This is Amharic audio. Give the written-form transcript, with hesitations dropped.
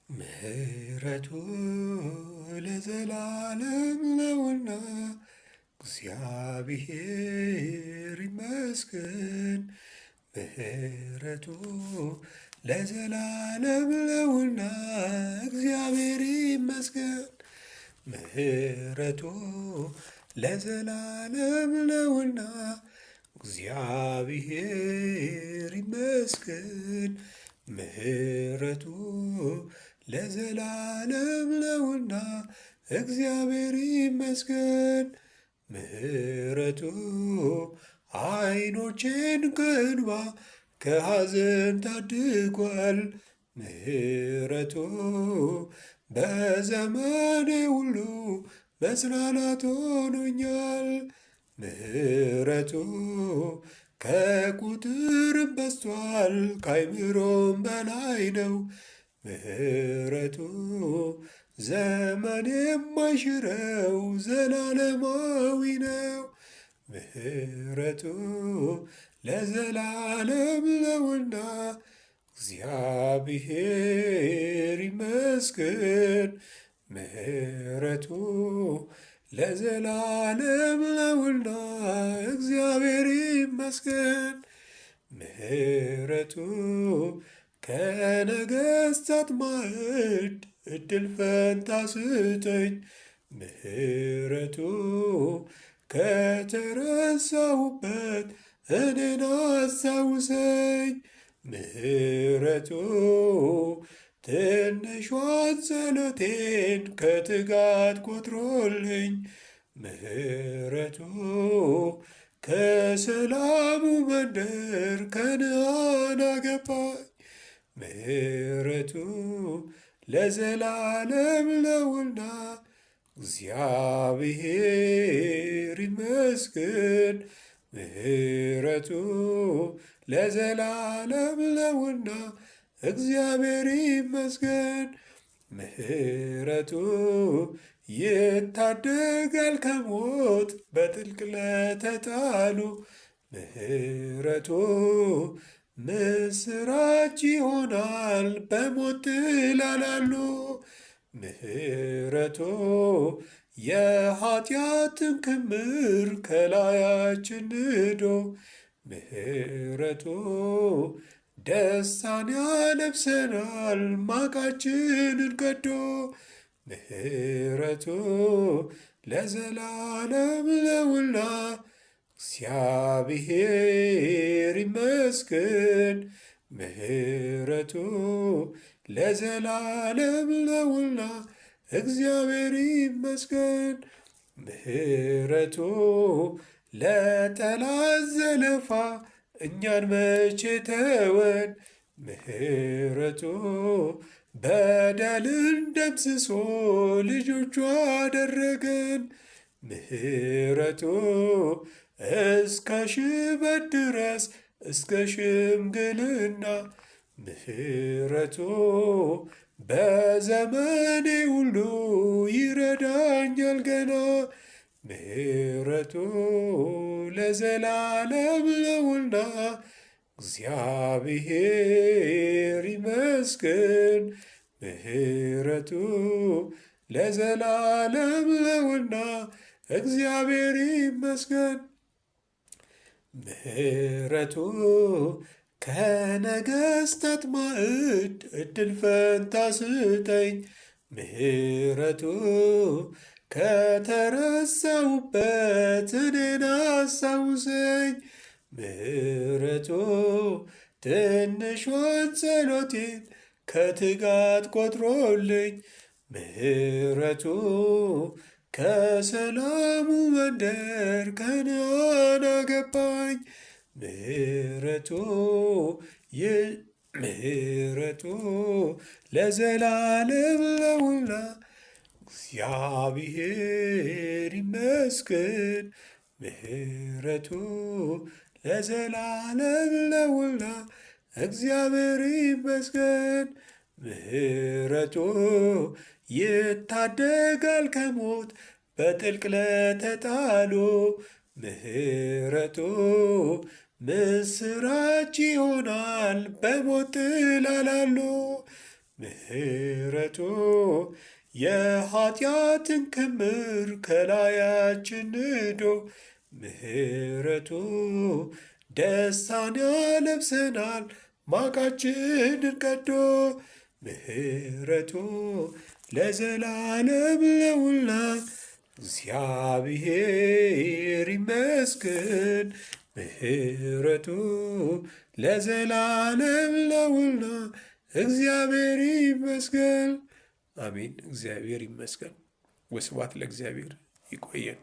ምሕረቱ ለዘላለም ነውና እግዚአብሔር ይመስገን። ምሕረቱ ለዘላለም ነውና እግዚአብሔር ይመስገን። ምሕረቱ ለዘላለም ነውና እግዚአብሔር ይመስገን። ምሕረቱ ለዘላለም ነውና እግዚአብሔር ይመስገን። ምሕረቱ ዓይኖቼን ከእንባ ከሐዘን ታድጓል። ምሕረቱ በዘመኔ ሁሉ መጽናናት ሆኖኛል። ምሕረቱ ከቁጥርም በዝቷል ከአእምሮም በላይ ነው። ምሕረቱ ዘመን የማይሽረው ዘላለማዊ ነው። ምሕረቱ ለዘላለም ነውና እግዚአብሔር ይመስገን። ምሕረቱ ለዘላለም ነውና እግዚአብሔር ይመስገን። ምሕረቱ ከነገሥታት ማዕድ እድል ፈንታ ስጠኝ። ምሕረቱ ከተረሳሁበት እኔን አስታውሰኝ። ምሕረቱ ትንሿን ጸሎቴን ከትጋት ቆጥሮልኝ። ምሕረቱ ከሰላሙ መንደር ከነዓን አገባኝ። ምሕረቱ ለዘላለም ነውና እግዚአብሔር ይመስገን። ምሕረቱ ለዘላለም ነውና እግዚአብሔር ይመስገን። ምሕረቱ ይታደጋል ከሞት በጥልቅ ለተጣሉ። ምሕረቱ ምስራች ይሆናል በሞት ጥላ ላሉ። ምሕረቱ የኃጢአትን ክምር ከላያችን ንዶ። ምሕረቱ ደስታን ያለብሰናል ማቃችንን ቀዶ። ምሕረቱ ለዘላለም ነውና እግዚአብሔር ይመስገን። ምሕረቱ ለዘላለም ነውና እግዚአብሔር ይመስገን። ምሕረቱ ለጠላት ዘለፋ እኛን መቼ ተወን። ምሕረቱ በደልን ደምስሶ ልጆቹ አደረገን። ምሕረቱ እስከ ሽበት ድረስ እስከ ሽምግልና። ምሕረቱ በዘመኔ ሁሉ ይረዳኛል ገና። ምሕረቱ ለዘላለም ነውና እግዚአብሔር ይመስገን። ምሕረቱ ለዘላለም ነውና እግዚአብሔር ይመስገን። ምሕረቱ ከነገሥታት ማዕድ እድል ፈንታ ስጠኝ። ምሕረቱ ከተረሳሁበት እኔን አስታውሰኝ። ምሕረቱ ትንሿን ጸሎቴን ከትጋት ቆጥሮልኝ። ምሕረቱ ከሰላሙ መንደር ከነዓን አገባኝ። ምሕረቱ ለዘላለም ነውና እግዚአብሔር ይመስገን። ምሕረቱ ለዘላለም ነውና እግዚአብሔር ይመስገን። ምሕረቱ ይታደጋል ከሞት በጥልቅ ለተጣሉ። ምሕረቱ ምስራች ይሆናል በሞት ጥላ ላሉ። ምሕረቱ የኃጢአትን ክምር ከላያችን ንዶ ምሕረቱ ደስታን ያለብሰናል ማቃችንን ቀዶ ምሕረቱ ለዘላለም ነውና እግዚአብሔር ይመስገን። ምሕረቱ ለዘላለም ነውና እግዚአብሔር ይመስገን። አሜን። እግዚአብሔር ይመስገን። ወስብሐት ለእግዚአብሔር። ይቆየን።